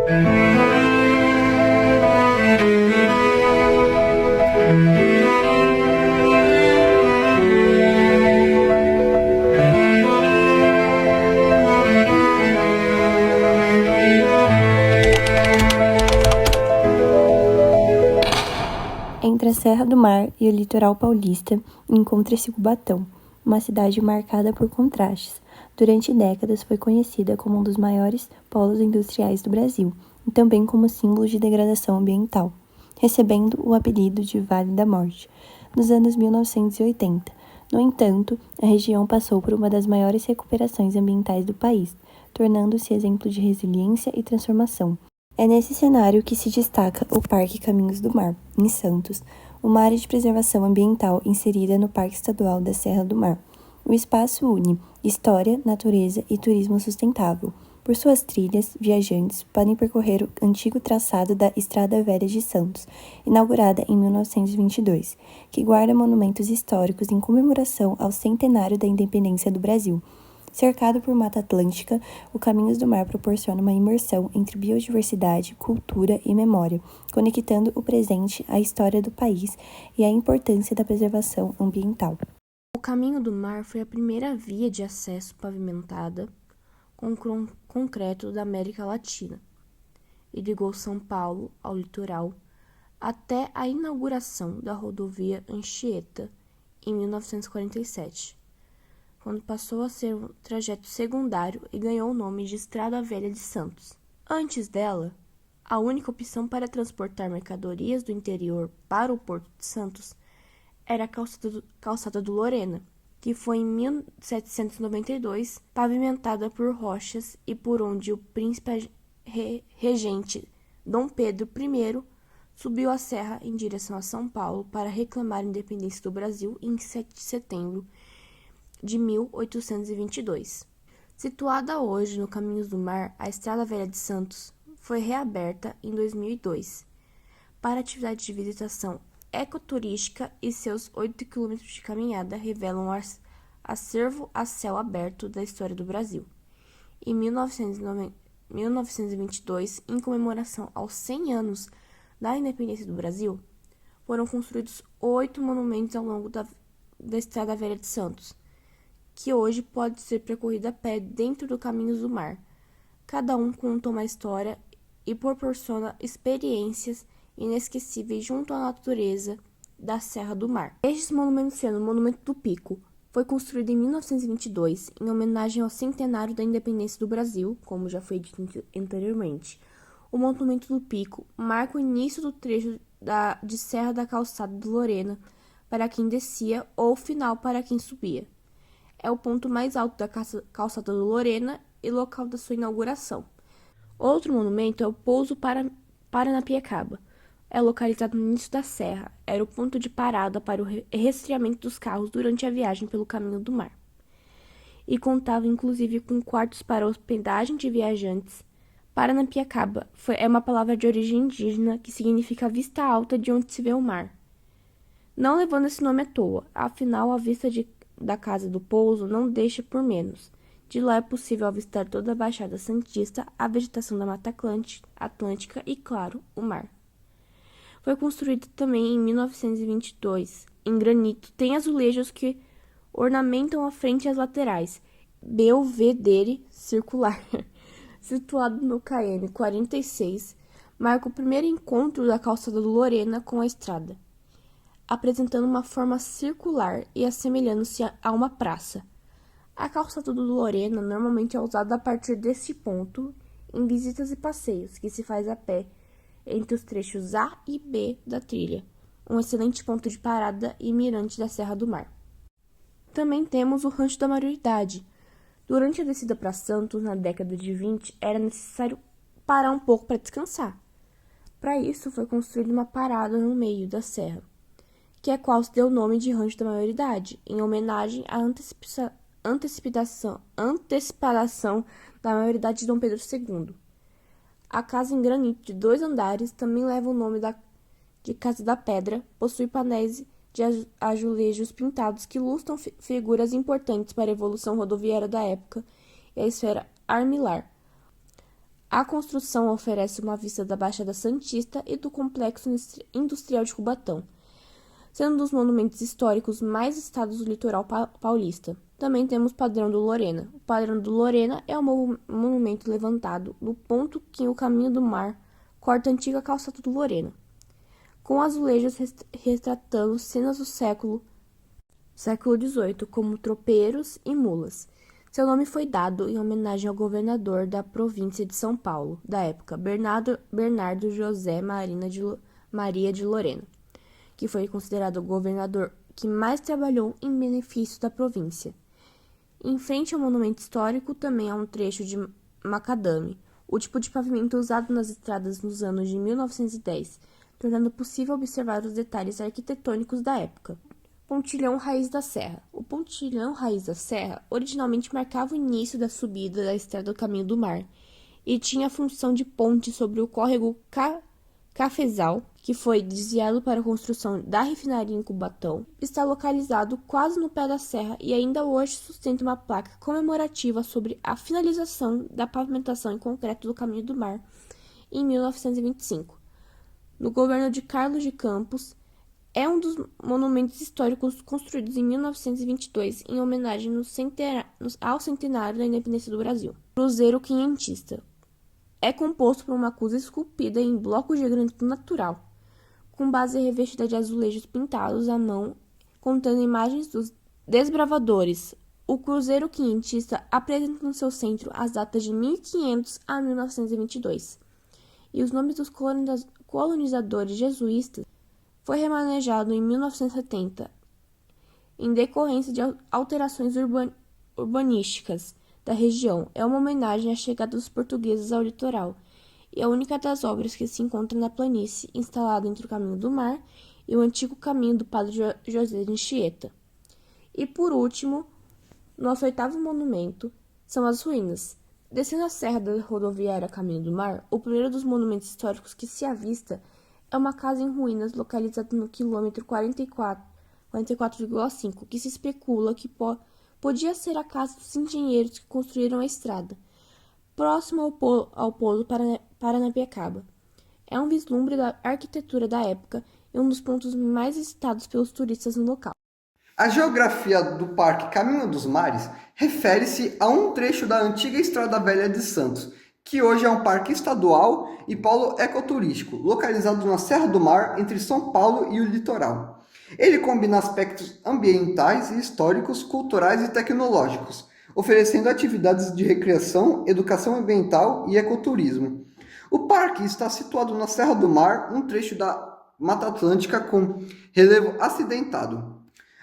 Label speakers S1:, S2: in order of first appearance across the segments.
S1: Entre a Serra do Mar e o litoral paulista, encontra-se Cubatão, uma cidade marcada por contrastes. Durante décadas foi conhecida como um dos maiores polos industriais do Brasil e também como símbolo de degradação ambiental, recebendo o apelido de Vale da Morte, nos anos 1980. No entanto, a região passou por uma das maiores recuperações ambientais do país, tornando-se exemplo de resiliência e transformação. É nesse cenário que se destaca o Parque Caminhos do Mar, em Santos, uma área de preservação ambiental inserida no Parque Estadual da Serra do Mar. O espaço une história, natureza e turismo sustentável. Por suas trilhas, viajantes podem percorrer o antigo traçado da Estrada Velha de Santos, inaugurada em 1922, que guarda monumentos históricos em comemoração ao centenário da independência do Brasil. Cercado por Mata Atlântica, o Caminhos do Mar proporciona uma imersão entre biodiversidade, cultura e memória, conectando o presente à história do país e à importância da preservação ambiental.
S2: O Caminho do Mar foi a primeira via de acesso pavimentada com concreto da América Latina e ligou São Paulo ao litoral até a inauguração da rodovia Anchieta em 1947. Quando passou a ser um trajeto secundário e ganhou o nome de Estrada Velha de Santos. Antes dela, a única opção para transportar mercadorias do interior para o Porto de Santos era a Calçada do Lorena, que foi em 1792 pavimentada por rochas e por onde o príncipe regente Dom Pedro I subiu a serra em direção a São Paulo para reclamar a independência do Brasil em 7 de setembro de 1822. Situada hoje no Caminhos do Mar, a Estrada Velha de Santos foi reaberta em 2002 para atividade de visitação ecoturística e seus 8 quilômetros de caminhada revelam o acervo a céu aberto da história do Brasil. Em 1922, em comemoração aos 100 anos da independência do Brasil, foram construídos 8 monumentos ao longo da Estrada Velha de Santos, que hoje pode ser percorrida a pé dentro do Caminhos do Mar. Cada um conta uma história e proporciona experiências inesquecíveis junto à natureza da Serra do Mar. Estes monumentos sendo o Monumento do Pico, foi construído em 1922 em homenagem ao centenário da independência do Brasil, como já foi dito anteriormente. O Monumento do Pico marca o início do trecho de Serra da Calçada do Lorena para quem descia ou o final para quem subia. É o ponto mais alto da Calçada do Lorena e local da sua inauguração. Outro monumento é o Pouso Paranapiacaba. É localizado no início da serra. Era o ponto de parada para o resfriamento dos carros durante a viagem pelo Caminho do Mar. E contava inclusive com quartos para hospedagem de viajantes. Paranapiacaba é uma palavra de origem indígena que significa vista alta de onde se vê o mar. Não levando esse nome à toa, afinal a vista da Casa do Pouso não deixa por menos. De lá é possível avistar toda a Baixada Santista, a vegetação da Mata Atlântica e, claro, o mar. Foi construído também em 1922. Em granito, tem azulejos que ornamentam a frente e as laterais. Belvedere circular, situado no KM 46, marca o primeiro encontro da Calçada do Lorena com a estrada, apresentando uma forma circular e assemelhando-se a uma praça. A Calçada do Lorena normalmente é usada a partir deste ponto em visitas e passeios, que se faz a pé entre os trechos A e B da trilha, um excelente ponto de parada e mirante da Serra do Mar. Também temos o Rancho da Maioridade. Durante a descida para Santos, na década de 20, era necessário parar um pouco para descansar. Para isso, foi construída uma parada no meio da serra, que é qual se deu o nome de Rancho da Maioridade, em homenagem à antecipação da maioridade de Dom Pedro II. A casa em granito de 2 andares também leva o nome de Casa da Pedra, possui painéis de azulejos pintados que ilustram figuras importantes para a evolução rodoviária da época e a esfera armilar. A construção oferece uma vista da Baixada Santista e do Complexo Industrial de Cubatão, sendo um dos monumentos históricos mais visitados do litoral paulista. Também temos o Padrão do Lorena. O Padrão do Lorena é um monumento levantado no ponto que o Caminho do Mar corta a antiga calçada do Lorena, com azulejos retratando cenas do século XVIII, como tropeiros e mulas. Seu nome foi dado em homenagem ao governador da província de São Paulo, da época, Bernardo José Maria de Lorena, que foi considerado o governador que mais trabalhou em benefício da província. Em frente ao monumento histórico também há um trecho de macadame, o tipo de pavimento usado nas estradas nos anos de 1910, tornando possível observar os detalhes arquitetônicos da época. Pontilhão Raiz da Serra. O Pontilhão Raiz da Serra originalmente marcava o início da subida da estrada do Caminho do Mar e tinha a função de ponte sobre o córrego Cafezal, que foi desviado para a construção da refinaria em Cubatão. Está localizado quase no pé da serra e ainda hoje sustenta uma placa comemorativa sobre a finalização da pavimentação em concreto do Caminho do Mar em 1925. No governo de Carlos de Campos, é um dos monumentos históricos construídos em 1922 em homenagem ao centenário da independência do Brasil. Cruzeiro Quinhentista. É composto por uma cruz esculpida em blocos de granito natural, com base revestida de azulejos pintados à mão, contendo imagens dos desbravadores. O Cruzeiro Quinhentista apresenta no seu centro as datas de 1500 a 1922, e os nomes dos colonizadores jesuítas foi remanejado em 1970, em decorrência de alterações urbanísticas da região. É uma homenagem à chegada dos portugueses ao litoral e a única das obras que se encontra na planície, instalada entre o Caminho do Mar e o antigo caminho do Padre José de Anchieta. E por último, nosso oitavo monumento são as ruínas. Descendo a serra da rodoviária Caminho do Mar, o primeiro dos monumentos históricos que se avista é uma casa em ruínas localizada no quilômetro 44,5, que se especula que podia ser a casa dos engenheiros que construíram a estrada, próximo ao polo Paranapiacaba. É um vislumbre da arquitetura da época e um dos pontos mais visitados pelos turistas no local.
S3: A geografia do Parque Caminho dos Mares refere-se a um trecho da antiga Estrada Velha de Santos, que hoje é um parque estadual e polo ecoturístico, localizado na Serra do Mar, entre São Paulo e o litoral. Ele combina aspectos ambientais e históricos, culturais e tecnológicos, oferecendo atividades de recreação, educação ambiental e ecoturismo. O parque está situado na Serra do Mar, um trecho da Mata Atlântica com relevo acidentado.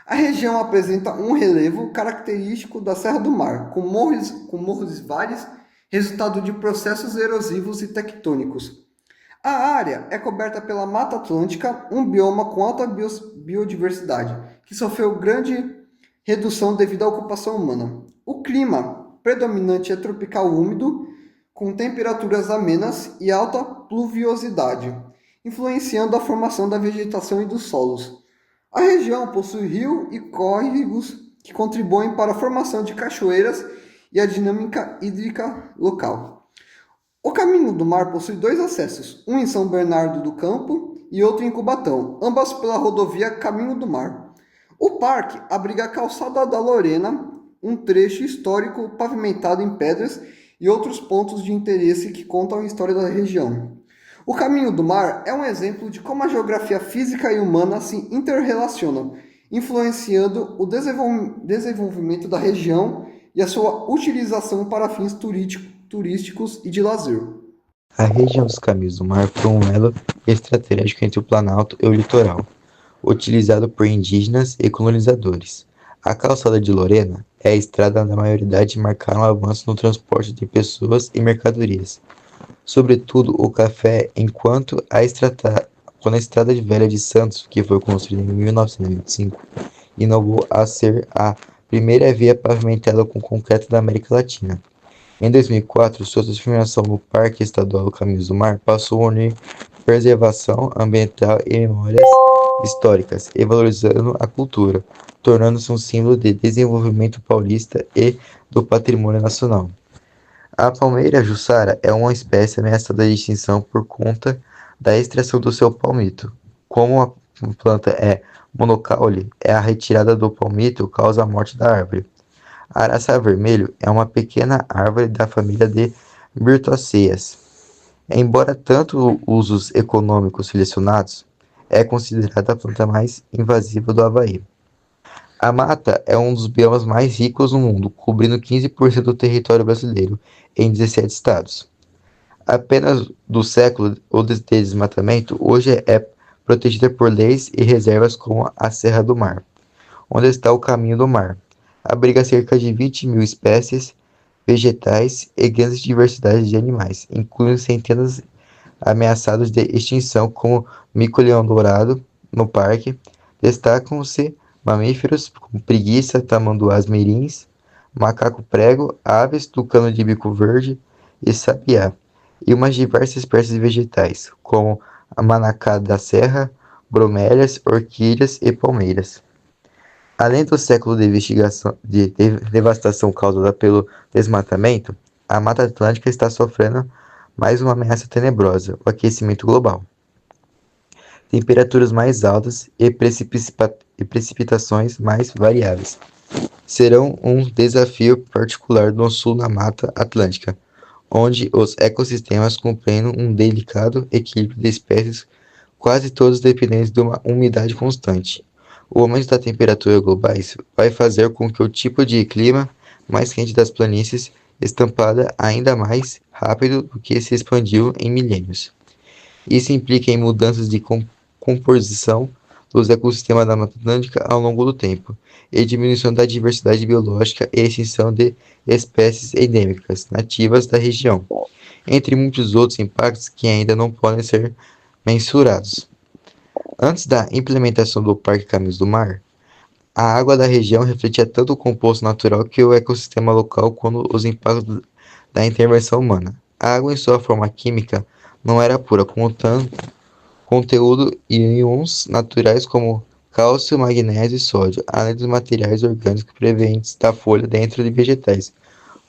S3: A região apresenta um relevo característico da Serra do Mar, com morros e vales, resultado de processos erosivos e tectônicos. A área é coberta pela Mata Atlântica, um bioma com alta biodiversidade, que sofreu grande redução devido à ocupação humana. O clima predominante é tropical úmido, com temperaturas amenas e alta pluviosidade, influenciando a formação da vegetação e dos solos. A região possui rio e córregos que contribuem para a formação de cachoeiras e a dinâmica hídrica local. O Caminho do Mar possui dois acessos, um em São Bernardo do Campo e outro em Cubatão, ambas pela rodovia Caminho do Mar. O parque abriga a Calçada da Lorena, um trecho histórico pavimentado em pedras e outros pontos de interesse que contam a história da região. O Caminho do Mar é um exemplo de como a geografia física e humana se interrelacionam, influenciando o desenvolvimento da região e a sua utilização para fins turísticos e de lazer.
S4: A região dos Caminhos do Mar foi um elo estratégico entre o Planalto e o litoral, utilizado por indígenas e colonizadores. A Calçada de Lorena é a estrada da maioridade e marcaram o avanço no transporte de pessoas e mercadorias, sobretudo o café, quando a Estrada Velha de Santos, que foi construída em 1925, inovou a ser a primeira via pavimentada com concreto da América Latina. Em 2004, sua transformação no Parque Estadual Caminhos do Mar passou a unir preservação ambiental e memórias históricas, e valorizando a cultura, tornando-se um símbolo de desenvolvimento paulista e do patrimônio nacional. A palmeira jussara é uma espécie ameaçada de extinção por conta da extração do seu palmito. Como a planta é monocaule, a retirada do palmito causa a morte da árvore. A araçá vermelho é uma pequena árvore da família de Myrtaceae. Embora tanto usos econômicos selecionados, é considerada a planta mais invasiva do Havaí. A mata é um dos biomas mais ricos no mundo, cobrindo 15% do território brasileiro, em 17 estados. Apenas do século ou de desmatamento, hoje é protegida por leis e reservas como a Serra do Mar, onde está o Caminho do Mar. Abriga cerca de 20 mil espécies vegetais e grande diversidade de animais, incluindo centenas ameaçados de extinção como mico-leão-dourado. No parque destacam-se mamíferos como preguiça, tamanduás mirins, macaco-prego, aves, tucano de bico verde e sabiá, e umas diversas espécies vegetais, como a manacá da serra, bromélias, orquídeas e palmeiras. Além do século de devastação causada pelo desmatamento, a Mata Atlântica está sofrendo mais uma ameaça tenebrosa: o aquecimento global. Temperaturas mais altas e precipitações mais variáveis serão um desafio particular no sul da Mata Atlântica, onde os ecossistemas compreendem um delicado equilíbrio de espécies, quase todas dependentes de uma umidade constante. O aumento da temperatura globais vai fazer com que o tipo de clima mais quente das planícies estampada ainda mais rápido do que se expandiu em milênios. Isso implica em mudanças de composição dos ecossistemas da Mata Atlântica ao longo do tempo, e diminuição da diversidade biológica e extinção de espécies endêmicas nativas da região, entre muitos outros impactos que ainda não podem ser mensurados. Antes da implementação do Parque Caminhos do Mar, a água da região refletia tanto o composto natural que o ecossistema local quanto os impactos da intervenção humana. A água, em sua forma química, não era pura, contando conteúdo íons naturais como cálcio, magnésio e sódio, além dos materiais orgânicos presentes da folha dentro de vegetais.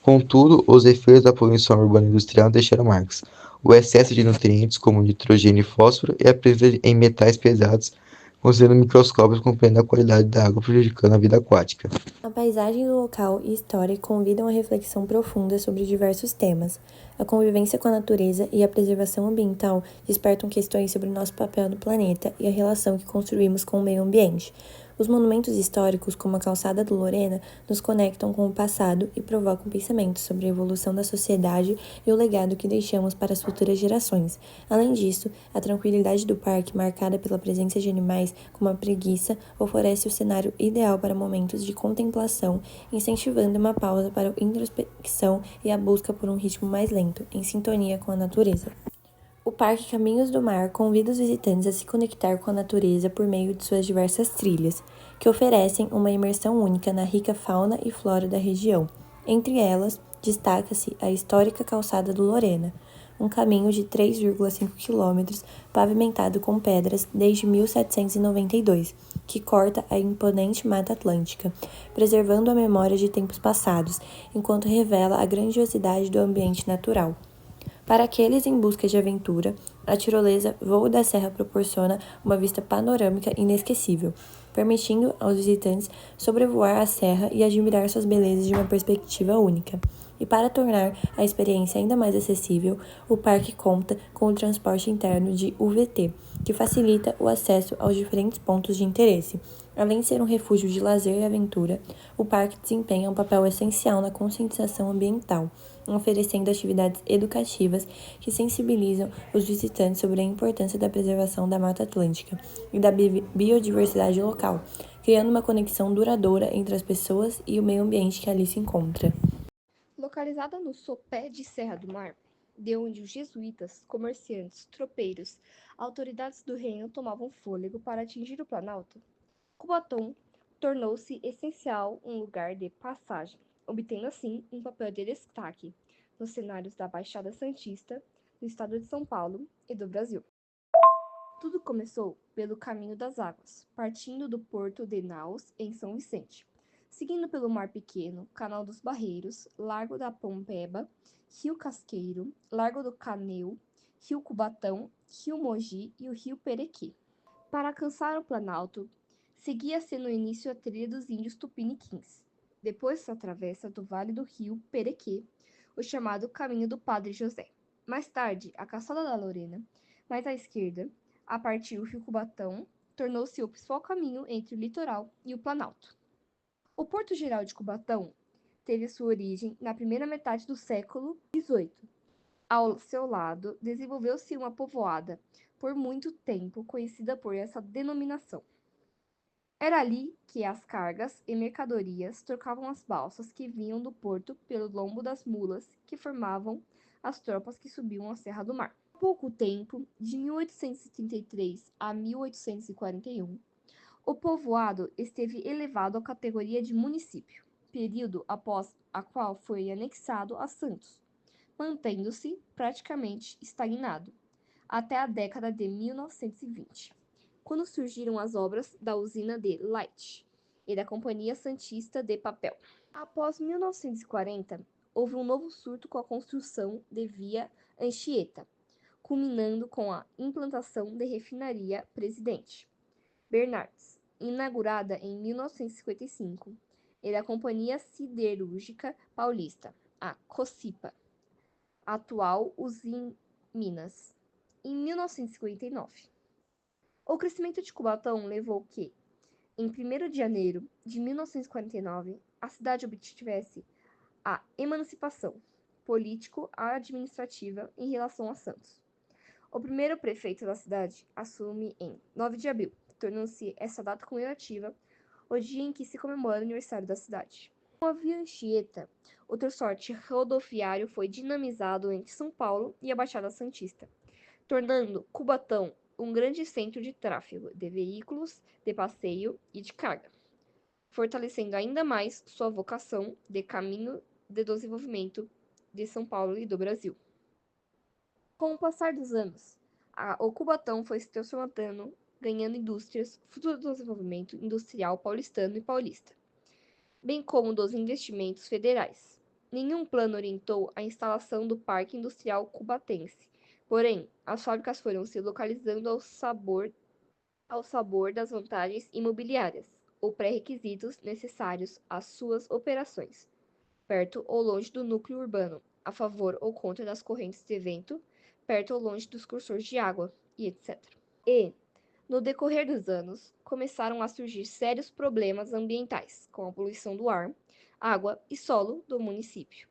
S4: Contudo, os efeitos da poluição urbana industrial deixaram marcas. O excesso de nutrientes como nitrogênio e fósforo e a presença em metais pesados, considerando microscópios, compreendem a qualidade da água, prejudicando a vida aquática.
S1: A paisagem do local e história convidam a reflexão profunda sobre diversos temas. A convivência com a natureza e a preservação ambiental despertam questões sobre o nosso papel no planeta e a relação que construímos com o meio ambiente. Os monumentos históricos, como a Calçada do Lorena, nos conectam com o passado e provocam pensamentos sobre a evolução da sociedade e o legado que deixamos para as futuras gerações. Além disso, a tranquilidade do parque, marcada pela presença de animais como a preguiça, oferece o cenário ideal para momentos de contemplação, incentivando uma pausa para a introspecção e a busca por um ritmo mais lento, em sintonia com a natureza. O Parque Caminhos do Mar convida os visitantes a se conectar com a natureza por meio de suas diversas trilhas, que oferecem uma imersão única na rica fauna e flora da região. Entre elas, destaca-se a histórica Calçada do Lorena, um caminho de 3,5 quilômetros pavimentado com pedras desde 1792, que corta a imponente Mata Atlântica, preservando a memória de tempos passados, enquanto revela a grandiosidade do ambiente natural. Para aqueles em busca de aventura, a tirolesa Voo da Serra proporciona uma vista panorâmica inesquecível, permitindo aos visitantes sobrevoar a serra e admirar suas belezas de uma perspectiva única. E para tornar a experiência ainda mais acessível, o parque conta com o transporte interno de UVT, que facilita o acesso aos diferentes pontos de interesse. Além de ser um refúgio de lazer e aventura, o parque desempenha um papel essencial na conscientização ambiental, oferecendo atividades educativas que sensibilizam os visitantes sobre a importância da preservação da Mata Atlântica e da biodiversidade local, criando uma conexão duradoura entre as pessoas e o meio ambiente que ali se encontra.
S5: Localizada no sopé de Serra do Mar, de onde os jesuítas, comerciantes, tropeiros, autoridades do reino tomavam fôlego para atingir o Planalto, Cubatão tornou-se essencial um lugar de passagem, obtendo assim um papel de destaque nos cenários da Baixada Santista, do estado de São Paulo e do Brasil. Tudo começou pelo Caminho das Águas, partindo do porto de Naus, em São Vicente, seguindo pelo Mar Pequeno, Canal dos Barreiros, Largo da Pompeba, Rio Casqueiro, Largo do Caneu, Rio Cubatão, Rio Mogi e o Rio Perequê. Para alcançar o Planalto, seguia-se no início a trilha dos índios tupiniquins. Depois se atravessa do Vale do Rio Perequê, o chamado Caminho do Padre José. Mais tarde, a Caçada da Lorena, mais à esquerda, a partir do Rio Cubatão, tornou-se o principal caminho entre o litoral e o Planalto. O Porto Geral de Cubatão teve sua origem na primeira metade do século XVIII. Ao seu lado, desenvolveu-se uma povoada, por muito tempo conhecida por essa denominação. Era ali que as cargas e mercadorias trocavam as balsas que vinham do porto pelo lombo das mulas que formavam as tropas que subiam a Serra do Mar. Há pouco tempo, de 1833 a 1841, o povoado esteve elevado à categoria de município, período após a qual foi anexado a Santos, mantendo-se praticamente estagnado até a década de 1920, quando surgiram as obras da usina de Light e da Companhia Santista de Papel. Após 1940, houve um novo surto com a construção de Via Anchieta, culminando com a implantação da refinaria Presidente Bernardes, inaugurada em 1955, e da Companhia Siderúrgica Paulista, a COSIPA, atual Usiminas, em 1959. O crescimento de Cubatão levou que, em 1º de janeiro de 1949, a cidade obtivesse a emancipação político-administrativa em relação a Santos. O primeiro prefeito da cidade assume em 9 de abril, tornando-se essa data comemorativa o dia em que se comemora o aniversário da cidade. Com a Via Anchieta, o transporte rodoviário foi dinamizado entre São Paulo e a Baixada Santista, tornando Cubatão um grande centro de tráfego de veículos, de passeio e de carga, fortalecendo ainda mais sua vocação de caminho de desenvolvimento de São Paulo e do Brasil. Com o passar dos anos, o Cubatão foi se transformando, ganhando indústrias, fruto do desenvolvimento industrial paulistano e paulista, bem como dos investimentos federais. Nenhum plano orientou a instalação do Parque Industrial Cubatense. Porém, as fábricas foram se localizando ao sabor das vantagens imobiliárias ou pré-requisitos necessários às suas operações, perto ou longe do núcleo urbano, a favor ou contra das correntes de vento, perto ou longe dos cursores de água, e etc. E, no decorrer dos anos, começaram a surgir sérios problemas ambientais, com a poluição do ar, água e solo do município.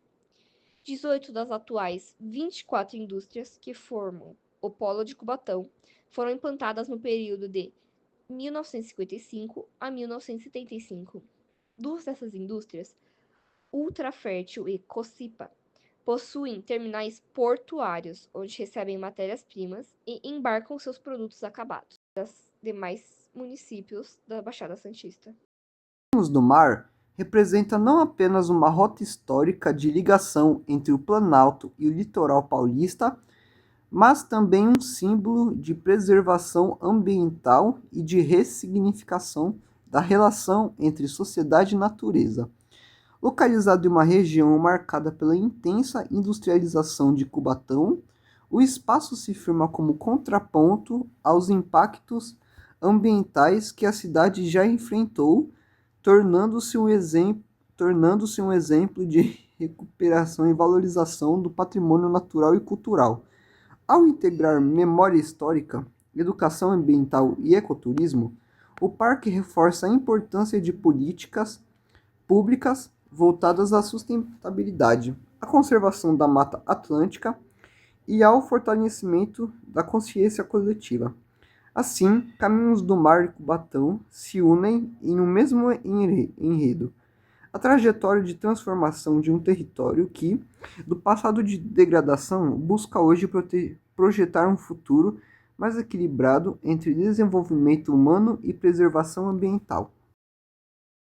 S5: 18 das atuais 24 indústrias que formam o polo de Cubatão foram implantadas no período de 1955 a 1975. Duas dessas indústrias, Ultrafértil e Cocipa, possuem terminais portuários, onde recebem matérias-primas e embarcam seus produtos acabados, das demais municípios da Baixada Santista.
S3: Caminhos do Mar representa não apenas uma rota histórica de ligação entre o Planalto e o litoral paulista, mas também um símbolo de preservação ambiental e de ressignificação da relação entre sociedade e natureza. Localizado em uma região marcada pela intensa industrialização de Cubatão, o espaço se firma como contraponto aos impactos ambientais que a cidade já enfrentou, tornando-se um exemplo de recuperação e valorização do patrimônio natural e cultural. Ao integrar memória histórica, educação ambiental e ecoturismo, o parque reforça a importância de políticas públicas voltadas à sustentabilidade, à conservação da Mata Atlântica e ao fortalecimento da consciência coletiva. Assim, Caminhos do Mar e Cubatão se unem em um mesmo enredo. A trajetória de transformação de um território que, do passado de degradação, busca hoje projetar um futuro mais equilibrado entre desenvolvimento humano e preservação ambiental.